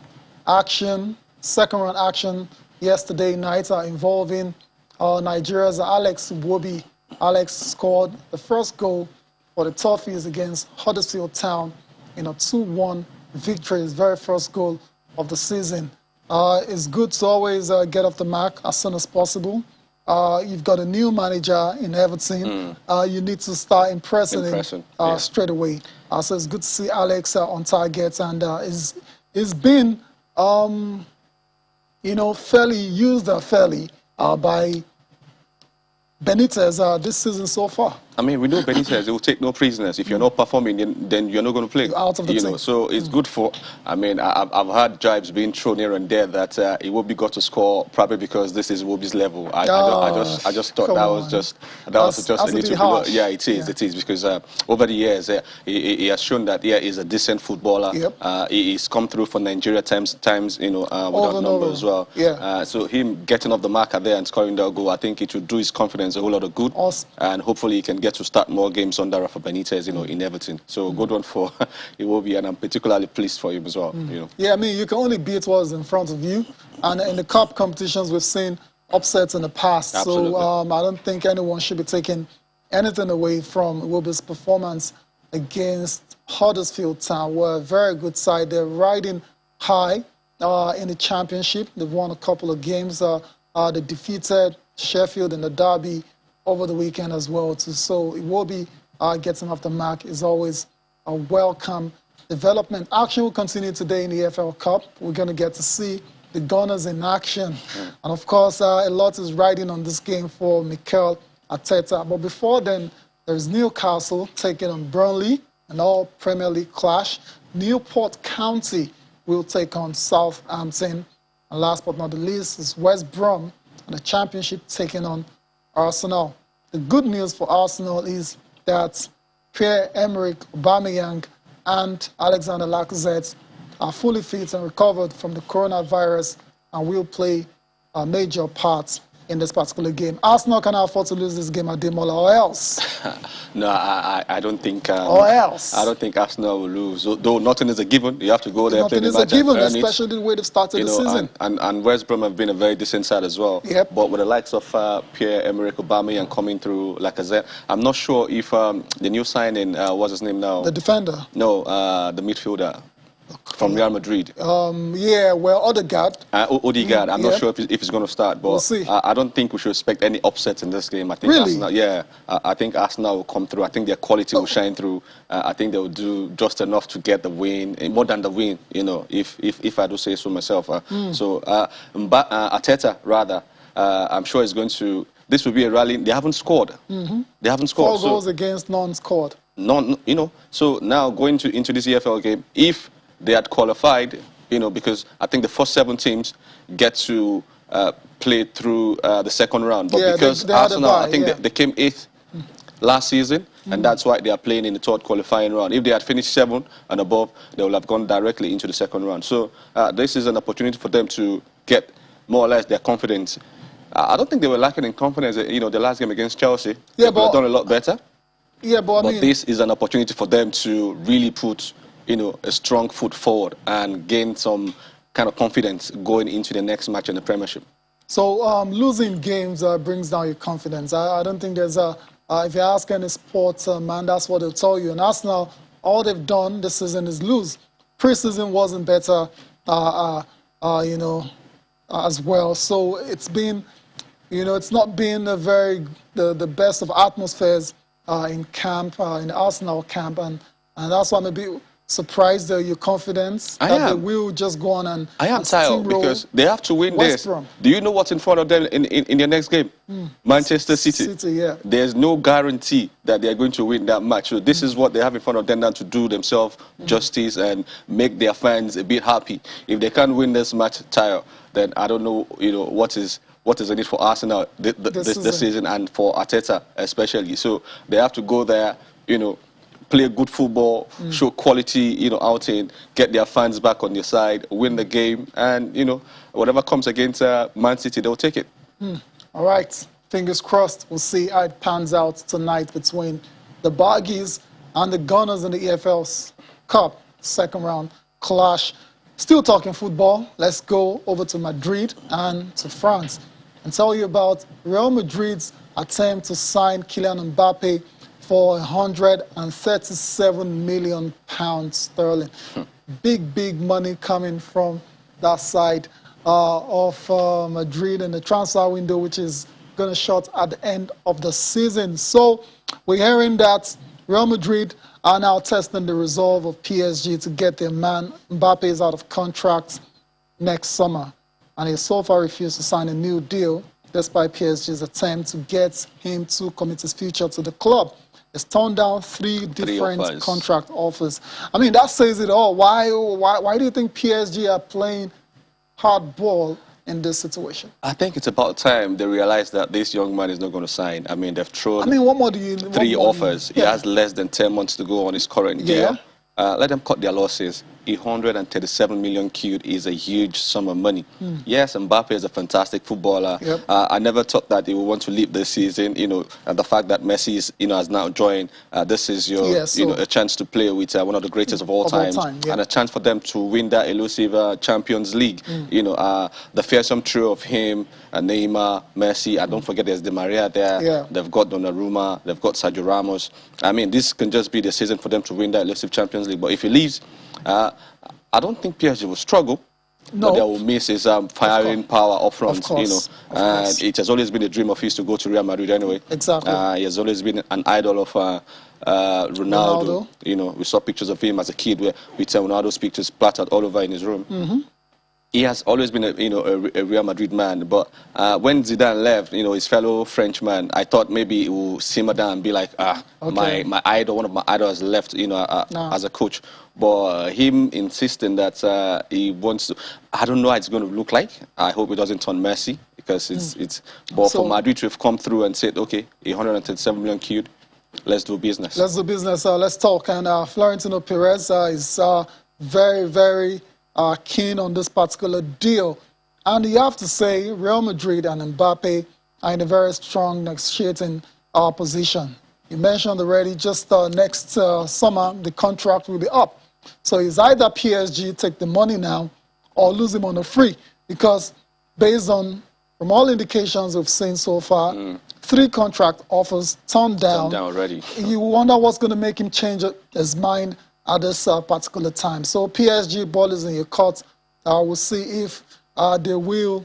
Speaker 1: action, second round action yesterday night involving Nigeria's Alex Iwobi. Alex scored the first goal for the Toffees against Huddersfield Town in a 2-1 victory, his very first goal of the season. It's good to always get off the mark as soon as possible. You've got a new manager in Everton. You need to start impressing him straight away. So it's good to see Alex on target, and it's been you know, fairly used by Benitez this season so far.
Speaker 2: I mean, we know Benitez, he will take no prisoners. If you're not performing, then you're not going to play.
Speaker 1: You're out of the team.
Speaker 2: Know, so it's good for, I mean, I've heard jibes being thrown here and there that Iwobi got to score probably because this is Iwobi's level. I just thought that was just a little bit harsh. Yeah, it is because over the years he has shown that he's a decent footballer. He's come through for Nigeria times you know, without numbers as well. So him getting off the marker there and scoring that goal, I think it will do his confidence a whole lot of good. And hopefully he can get to start more games under Rafa Benitez, you know, in Everton. So good one for Iwobi, and I'm particularly pleased for him as well. You know.
Speaker 1: Yeah, I mean, you can only beat what's in front of you, and in the cup competitions we've seen upsets in the past.
Speaker 2: Absolutely.
Speaker 1: So I don't think anyone should be taking anything away from Iwobi's performance against Huddersfield Town. We're a very good side. They're riding high in the championship. They've won a couple of games. They defeated Sheffield in the derby over the weekend as well. So Iwobi getting off the mark is always a welcome development. Action will continue today in the EFL Cup. We're going to get to see the Gunners in action. And of course, a lot is riding on this game for Mikel Arteta. But before then, there's Newcastle taking on Burnley, an all-Premier League clash. Newport County will take on Southampton. And last but not the least is West Brom and the Championship taking on Arsenal. The good news for Arsenal is that Pierre-Emerick Aubameyang and Alexander Lacazette are fully fit and recovered from the coronavirus and will play a major part in this particular game. Arsenal can afford to lose this game at Demola, or else.
Speaker 2: No, I don't think.
Speaker 1: Or else.
Speaker 2: I don't think Arsenal will lose. Though nothing is a given, you have to go there, play the match,
Speaker 1: nothing is a given,
Speaker 2: and earn
Speaker 1: especially the way they've started the season.
Speaker 2: And West Brom have been a very decent side as well.
Speaker 1: Yep.
Speaker 2: But with the likes of Pierre-Emerick Aubameyang coming through, like I said, I'm not sure if the new signing, what's his name now?
Speaker 1: The defender.
Speaker 2: No, the midfielder. From Real Madrid.
Speaker 1: Yeah, well, Odegaard.
Speaker 2: Odegaard. I'm not sure if he's going to start, but
Speaker 1: we'll see.
Speaker 2: I don't think we should expect any upsets in this game. I think
Speaker 1: really?
Speaker 2: Arsenal, yeah, I think Arsenal will come through. I think their quality will shine through. I think they will do just enough to get the win, more than the win, you know, if I do say so myself. So, Arteta, rather, I'm sure is going to. This will be a rally. They haven't scored. They haven't scored.
Speaker 1: 4 goals against, none scored.
Speaker 2: None, you know. So now going into this EFL game, if they had qualified, you know, because I think the first 7 teams get to play through the second round. But
Speaker 1: yeah,
Speaker 2: because
Speaker 1: they
Speaker 2: Arsenal,
Speaker 1: I
Speaker 2: think they came 8th last season, and that's why they are playing in the 3rd qualifying round. If they had finished 7th and above, they would have gone directly into the 2nd round. So this is an opportunity for them to get more or less their confidence. I don't think they were lacking in confidence, you know, the last game against Chelsea.
Speaker 1: Yeah,
Speaker 2: they could have done a lot better.
Speaker 1: Yeah, but I mean,
Speaker 2: this is an opportunity for them to really put, you know, a strong foot forward and gain some kind of confidence going into the next match in the Premiership. So
Speaker 1: losing games brings down your confidence. I don't think there's a, if you ask any sports man, that's what they'll tell you. And Arsenal, all they've done this season is lose. Pre-season wasn't better, you know, as well. So it's been, you know, it's not been a very, the best of atmospheres in camp, in the Arsenal camp. And that's why I'm a bit surprised at your confidence that they will just go on and
Speaker 2: I am tired because they have to win this. Do you know what's in front of them in their next game? Manchester City.
Speaker 1: Yeah.
Speaker 2: There's no guarantee that they're going to win that match. So this is what they have in front of them now to do themselves justice and make their fans a bit happy. If they can't win this match, then I don't know, you know, what is in it for Arsenal this season and for Arteta especially. So they have to go there, you know, play good football, show quality, you know, outing, get their fans back on their side, win the game, and, you know, whatever comes against Man City, they'll take it.
Speaker 1: All right. Fingers crossed. We'll see how it pans out tonight between the Baggies and the Gunners in the EFL Cup 2nd round clash. Still talking football, let's go over to Madrid and to France and tell you about Real Madrid's attempt to sign Kylian Mbappe for £137 million sterling. Big money coming from that side of Madrid in the transfer window, which is going to shut at the end of the season. So we're hearing that Real Madrid are now testing the resolve of PSG to get their man. Mbappe is out of contract next summer, and he so far refused to sign a new deal despite PSG's attempt to get him to commit his future to the club. It's turned down three different contract offers. I mean, that says it all. Why do you think PSG are playing hardball in this situation?
Speaker 2: I think it's about time they realize that this young man is not going to sign. I mean, they've thrown
Speaker 1: what more do you,
Speaker 2: 3 offers. He has less than 10 months to go on his current deal. Let them cut their losses. 137 million quid is a huge sum of money. Yes, Mbappe is a fantastic footballer. I never thought that he would want to leave this season. You know, and the fact that Messi is, has now joined. This is your, a chance to play with one of the greatest of all time, and a chance for them to win that elusive Champions League. You know, the fearsome trio of him, Neymar, Messi. And don't forget, there's Di Maria there. They've got Donnarumma. They've got Sergio Ramos. I mean, this can just be the season for them to win that elusive Champions League. But if he leaves, I don't think PSG will struggle.
Speaker 1: No.
Speaker 2: But they will miss his firing power up front, and it has always been a dream of his to go to Real Madrid anyway.
Speaker 1: Exactly.
Speaker 2: He has always been an idol of Ronaldo. You know, we saw pictures of him as a kid with Ronaldo's pictures splattered all over in his room. He has always been a Real Madrid man, but when Zidane left, his fellow Frenchman, I thought maybe he would simmer down and be like, my idol, one of my idols left, as a coach. But him insisting that he wants to, I don't know how it's going to look like. I hope it doesn't turn messy, because it's. But for Madrid to have come through and said, okay, 137 million quid, let's do business.
Speaker 1: Let's do business. Let's talk. And Florentino Perez is very, very keen on this particular deal. And you have to say, Real Madrid and Mbappe are in a very strong negotiating position. You mentioned already, just next summer, the contract will be up. So it's either PSG take the money now or lose him on a free, because based on, from all indications we've seen so far, 3 contract offers turned down
Speaker 2: already.
Speaker 1: You wonder what's going to make him change his mind at this particular time. So PSG, ball is in your court. We'll see if they will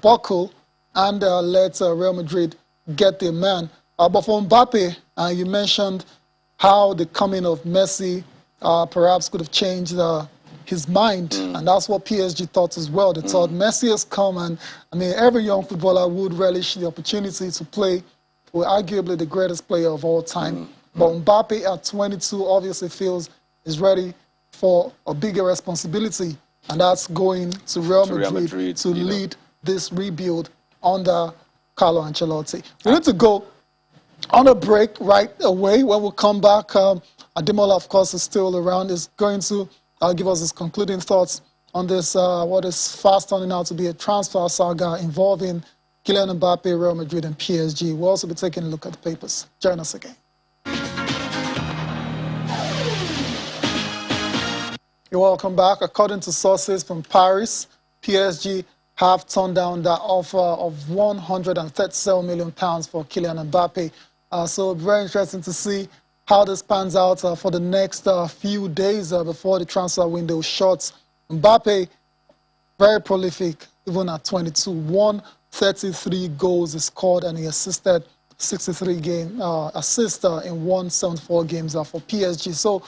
Speaker 1: buckle and let Real Madrid get their man. But for Mbappe, you mentioned how the coming of Messi perhaps could have changed his mind, and that's what PSG thought as well. They thought Messi has come, and I mean, every young footballer would relish the opportunity to play with arguably the greatest player of all time. But Mbappe at 22 obviously feels is ready for a bigger responsibility, and that's going to Real Madrid to lead this rebuild under Carlo Ancelotti. We need to go on a break right away. When we come back, Ademola, of course, is still around, is going to give us his concluding thoughts on this, what is fast turning out to be a transfer saga involving Kylian Mbappe, Real Madrid, and PSG. We'll also be taking a look at the papers. Join us again. You're welcome back. According to sources from Paris, PSG have turned down that offer of £137 million for Kylian Mbappe. So very interesting to see how this pans out for the next few days before the transfer window shuts. Mbappe, very prolific, even at 22. 133 goals he scored, and he assisted 63 assists in 174 games for PSG. So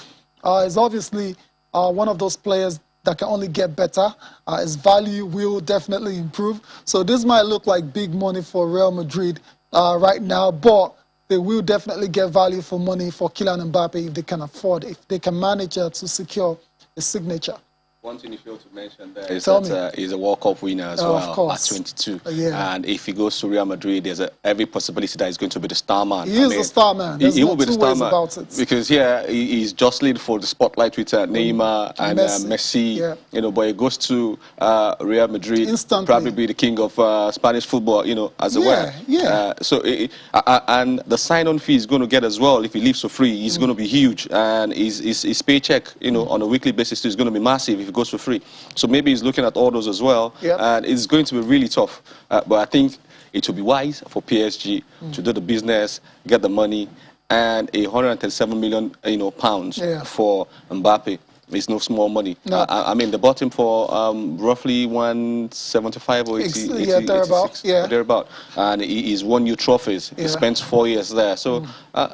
Speaker 1: he's obviously one of those players that can only get better. His value will definitely improve. So this might look like big money for Real Madrid right now, but they will definitely get value for money for Kylian Mbappe if they can afford, if they can manage to secure a signature.
Speaker 2: One thing you failed to mention there is that he's a World Cup winner as well at 22. And if he goes to Real Madrid, there's every possibility that he's going to be the star man.
Speaker 1: He is the star man. He will be the star man about it.
Speaker 2: Because he's jostling for the spotlight with Neymar and Messi. You know, but he goes to Real Madrid, instantly probably be the king of Spanish football. You know, as it were. And the sign-on fee he's going to get as well if he leaves for free. He's going to be huge, and his paycheck, you know, on a weekly basis is going to be massive if it goes for free. So maybe he's looking at all those as well, and it's going to be really tough. But I think it will be wise for PSG to do the business, get the money, and £137 million, pounds for Mbappe is no small money. No. I mean, they bought him for roughly 175 or 80, thereabout. And he's won new trophies. He spent 4 years there. So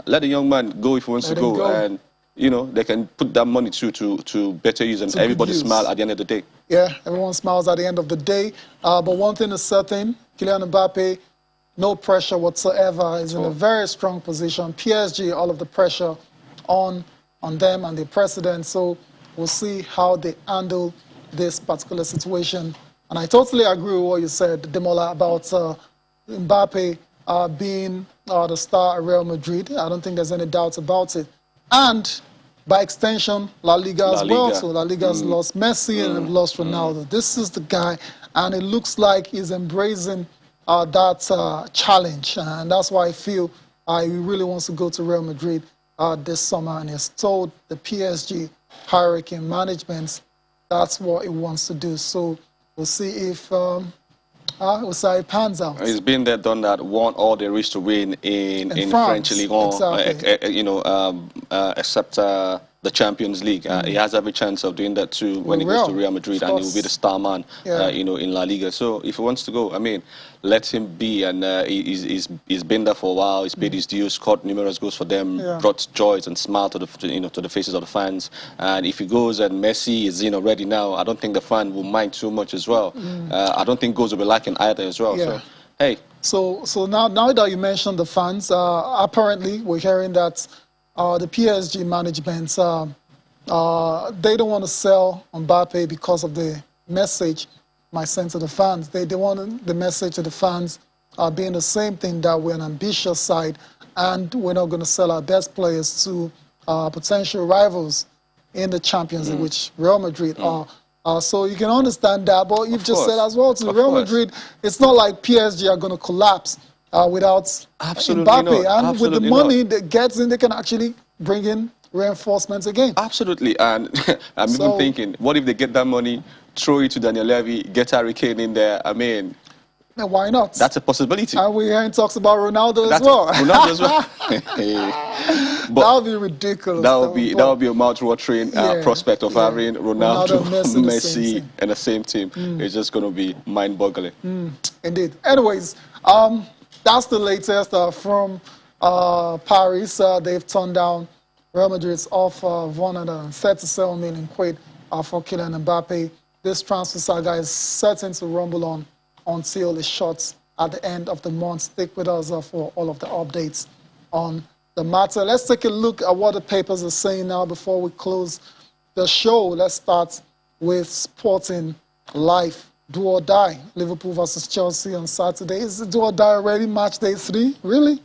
Speaker 2: let the young man go if he wants to go. And you know, they can put that money to better use, and everybody smiles at the end of the day.
Speaker 1: Yeah, everyone smiles at the end of the day. But one thing is certain, Kylian Mbappe, no pressure whatsoever. Is in a very strong position. PSG, all of the pressure on them and the president. So we'll see how they handle this particular situation. And I totally agree with what you said, Demola, about Mbappe being the star at Real Madrid. I don't think there's any doubt about it. And by extension, La Liga as well. So La Liga has lost Messi and lost Ronaldo. This is the guy, and it looks like he's embracing that challenge. And that's why I feel he really wants to go to Real Madrid this summer. And he's told the PSG hierarchy and management that's what he wants to do. So we'll see if we'll see how it pans out.
Speaker 2: He's been there, done that, won all there is to win in French League, except the Champions League. He has every chance of doing that too when he goes to Real Madrid, and he will be the star man, in La Liga. So if he wants to go, I mean, let him be. And he's been there for a while. He's paid his dues, scored numerous goals for them, brought joys and smile to the to the faces of the fans. And if he goes and Messi is ready now, I don't think the fan will mind too much as well. I don't think goals will be lacking either as well. So hey. So now that you mentioned the fans, apparently we're hearing that the PSG management, they don't want to sell Mbappe because of the message might send to the fans. They want the message to the fans being the same thing, that we're an ambitious side and we're not going to sell our best players to potential rivals in the Champions League, which Real Madrid are. So you can understand that, but you've just said as well to Real Madrid, it's not like PSG are going to collapse
Speaker 1: without
Speaker 2: Absolutely
Speaker 1: Mbappe.
Speaker 2: not.
Speaker 1: And
Speaker 2: Absolutely
Speaker 1: with the money
Speaker 2: not.
Speaker 1: that gets in, they can actually bring in reinforcements again.
Speaker 2: Absolutely. And I'm even thinking, what if they get that money, throw it to Daniel Levy, get Harry Kane in there? I mean,
Speaker 1: now, why not?
Speaker 2: that's a possibility.
Speaker 1: And we're hearing talks about Ronaldo as well.
Speaker 2: Ronaldo as well.
Speaker 1: That would be ridiculous.
Speaker 2: That would be a mouth-watering prospect of having Ronaldo, Messi in the same team. It's just going to be mind-boggling.
Speaker 1: Indeed. Anyways, that's the latest from Paris. They've turned down Real Madrid's offer of 137 million quid for Kylian Mbappe. This transfer saga is certain to rumble on until it shuts at the end of the month. Stick with us for all of the updates on the matter. Let's take a look at what the papers are saying now before we close the show. Let's start with Sporting Life. Do or die. Liverpool versus Chelsea on Saturday. Is it do or die already? Match day 3? Really?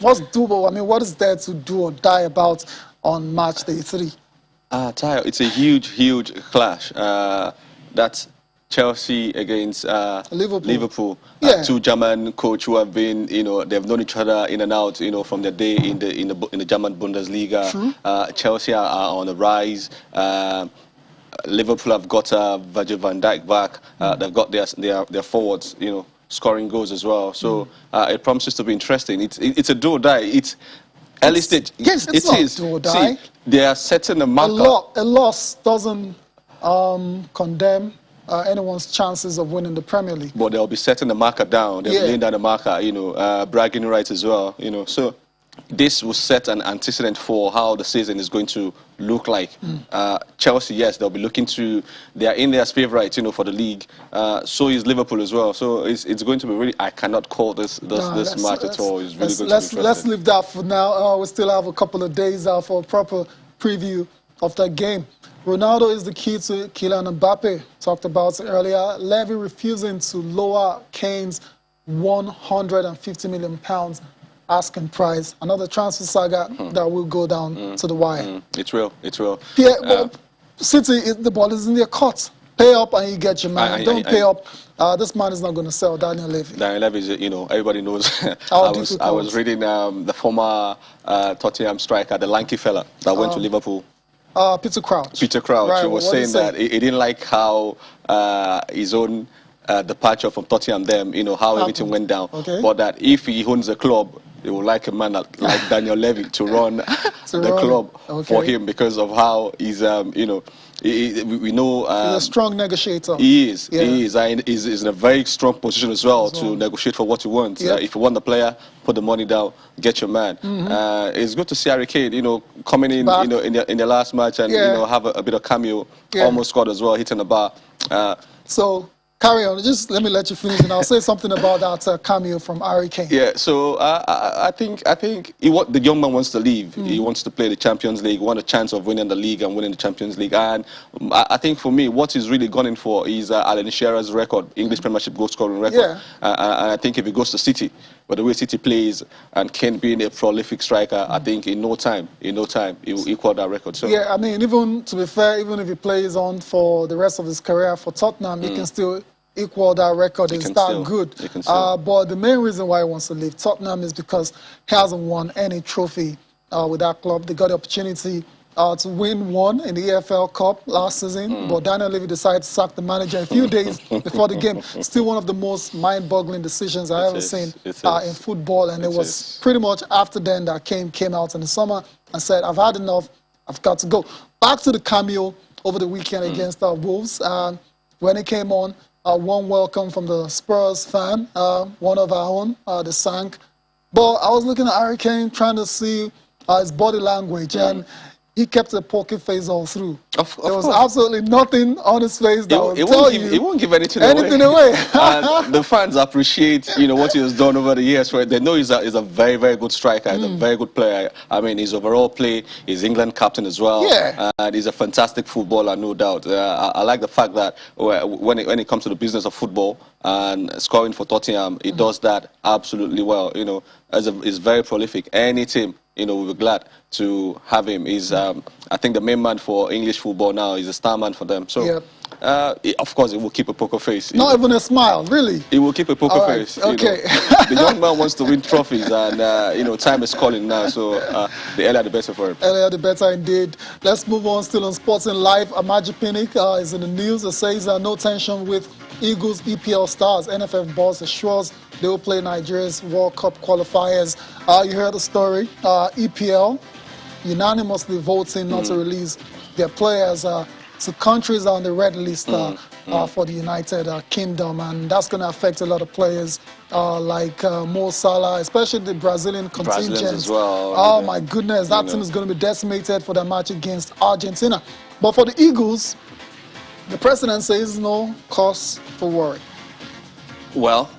Speaker 1: What's doable? I mean, what is there to do or die about on match day 3?
Speaker 2: Tayo, it's a huge clash. That's Chelsea against Liverpool.
Speaker 1: Yeah.
Speaker 2: Two German coaches who have been, they've known each other in and out, from their day in the German Bundesliga.
Speaker 1: True.
Speaker 2: Chelsea are on the rise. Liverpool have got Virgil van Dijk back. They've got their forwards, scoring goals as well. So it promises to be interesting. It's a do or die. It's early stage. Yes,
Speaker 1: it is. Do or die.
Speaker 2: See, they are setting a marker.
Speaker 1: A loss doesn't condemn anyone's chances of winning the Premier League.
Speaker 2: But they'll be setting the marker down. They'll be laying down the marker, bragging rights as well, So this will set an antecedent for how the season is going to look like. Chelsea, yes, they'll be looking to, they are in their favourites, for the league. So is Liverpool as well. So it's going to be really, I cannot call this match at all. It's really going to be
Speaker 1: let's leave that for now. We still have a couple of days for a proper preview of that game. Ronaldo is the key to Kylian Mbappe. Talked about it earlier. Levy refusing to lower Kane's £150 million asking price. Another transfer saga that will go down to the wire.
Speaker 2: It's real. It's real.
Speaker 1: Yeah, well, City, the ball is in their court. Pay up and you get your man. Don't pay up. This man is not going to sell Daniel Levy.
Speaker 2: Daniel Levy is, everybody knows. I was reading the former Tottenham striker, the lanky fella that went to Liverpool.
Speaker 1: Peter Crouch.
Speaker 2: Peter Crouch. Right, he was saying that he didn't like how his own departure from Tottenham, how everything went down.
Speaker 1: Okay.
Speaker 2: But that if he owns a club, they would like a man like Daniel Levy to run the club for him because of how he's, we know...
Speaker 1: he's a strong negotiator.
Speaker 2: He is. Yeah. He is. And he's in a very strong position as well to negotiate for what he wants.
Speaker 1: Yep.
Speaker 2: If you want the player, put the money down, get your man. It's good to see Harry Kane, coming in, in the last match and, have a bit of cameo. Almost scored as well, hitting the bar.
Speaker 1: So... carry on. Just let me let you finish, and I'll say something about that cameo from Harry Kane.
Speaker 2: Yeah. So I think the young man wants to leave. He wants to play the Champions League. Want a chance of winning the league and winning the Champions League. And I think for me, what he's really gone in for is Alan Shearer's record, English Premiership goal scoring record.
Speaker 1: Yeah.
Speaker 2: And I think if he goes to City, but the way City plays and Kane being a prolific striker, I think in no time, he will equal that record. So
Speaker 1: yeah, I mean, even to be fair, even if he plays on for the rest of his career for Tottenham, he can still equal that record. It's that good. But the main reason why he wants to leave Tottenham is because he hasn't won any trophy with that club. They got the opportunity to win one in the EFL Cup last season, but Daniel Levy decided to sack the manager a few days before the game. Still one of the most mind-boggling decisions I've ever seen in football, and it was pretty much after then that Kane came out in the summer and said, I've had enough, I've got to go. Back to the cameo over the weekend against Wolves. When he came on, a warm welcome from the Spurs fan, one of our own, the Sank. But I was looking at Harry Kane, trying to see his body language, and he kept a poker face all through. There was absolutely nothing on his face that would tell you.
Speaker 2: He won't give anything away. And the fans appreciate, what he has done over the years. Right? They know he's a very, very good striker. He's a very good player. I mean, his overall play, he's England captain as well.
Speaker 1: Yeah.
Speaker 2: And he's a fantastic footballer, no doubt. I like the fact that when it comes to the business of football and scoring for Tottenham, he does that absolutely well. He's very prolific. Any team, we'll be glad to have him. He's, I think, the main man for English football now. He's a star man for them. So Of course, it will keep a poker face.
Speaker 1: Not even a smile, really?
Speaker 2: It will keep a poker face.
Speaker 1: Okay.
Speaker 2: The young man wants to win trophies, and time is calling now, so the earlier the better for him.
Speaker 1: Earlier the better indeed. Let's move on. Still on Sporting Life. Amaji Pinnick is in the news. It says no tension with Eagles EPL stars. NFF boss assures they will play Nigeria's World Cup qualifiers. You heard the story. EPL unanimously voting not to release their players to countries on the red list for the United Kingdom, and that's going to affect a lot of players like Mo Salah, especially the Brazilian contingent.
Speaker 2: As well.
Speaker 1: Oh my goodness, that team is going to be decimated for the match against Argentina. But for the Eagles, the president says no cause for worry.
Speaker 2: Well,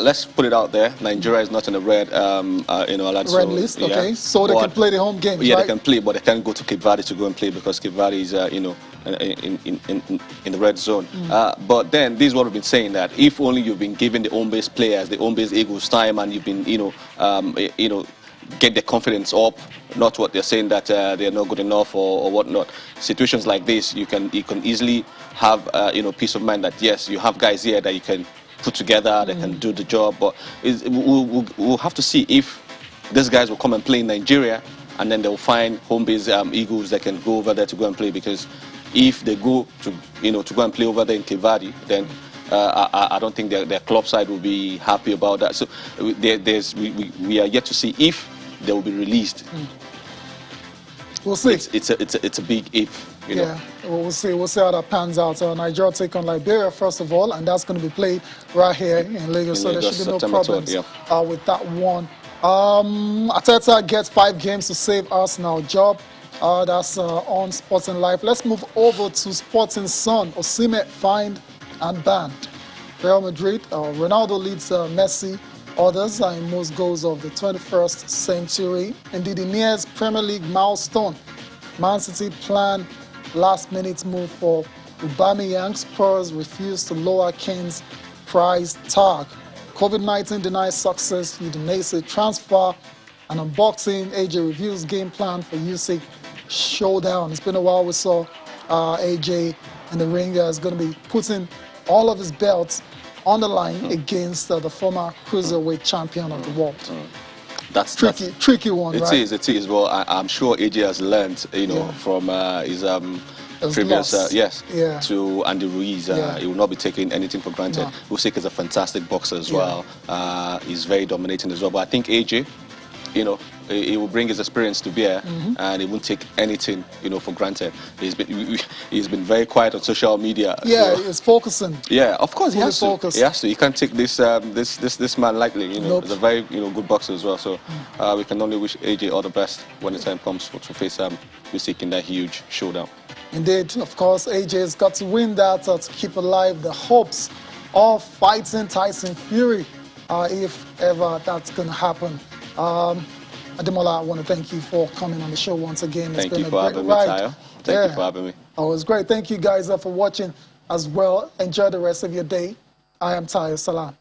Speaker 2: let's put it out there. Nigeria is not in the red,
Speaker 1: red list. Okay, so they can play the home games.
Speaker 2: Yeah,
Speaker 1: right?
Speaker 2: They can play, but they can't go to Cape Verde to go and play because Cape Verde is, in the red zone. But then this is what we've been saying, that if only you've been giving the home-based players, the home-based Eagles time, and you've been, get their confidence up, not what they're saying that they're not good enough or whatnot. Situations like this, you can easily have, peace of mind that yes, you have guys here that you can put together, they can do the job, but we'll have to see if these guys will come and play in Nigeria, and then they'll find home-based Eagles that can go over there to go and play. Because if they go to to go and play over there in Cape Verde, then I don't think their club side will be happy about that. So we are yet to see if they will be released.
Speaker 1: We'll see.
Speaker 2: It's a big if.
Speaker 1: Yeah, we'll see how that pans out. Nigeria take on Liberia first of all, and that's going to be played right here in Lagos. So there should be no problems with that one. Ateta gets 5 games to save Arsenal job. That's on Sporting Life. Let's move over to Sporting Sun. Osimhen fined and banned. Real Madrid. Ronaldo leads Messi. Others are in most goals of the 21st century. Indeed, he nears Premier League milestone. Man City plan last-minute move for Aubameyang. Spurs refuse to lower Kane's price tag. COVID-19 denies success. Udinese transfer. And unboxing, AJ reviews game plan for Usyk showdown. It's been a while. We saw AJ in the ring. Is going to be putting all of his belts on the line against the former cruiserweight champion of the world.
Speaker 2: That's
Speaker 1: tricky one, right?
Speaker 2: It is. Well, I'm sure AJ has learned, from his previous, to Andy Ruiz. He will not be taking anything for granted. Usyk is a fantastic boxer as well. He's very dominating as well. But I think AJ, he will bring his experience to bear, and he won't take anything, for granted. He's been very quiet on social media.
Speaker 1: Yeah, he's focusing.
Speaker 2: Yeah, of course he has to.
Speaker 1: He has
Speaker 2: to. You can't take this man lightly. He's a very good boxer as well. So we can only wish AJ all the best when the time comes to face Usyk in that huge showdown. Indeed,
Speaker 1: of course, AJ's got to win that to keep alive the hopes of fighting Tyson Fury, if ever that's going to happen. Ademola, I want to thank you for coming on the show once again.
Speaker 2: It's been a great ride. Thank you for having me.
Speaker 1: Oh, it was great. Thank you guys for watching as well. Enjoy the rest of your day. I am Tayo Salam.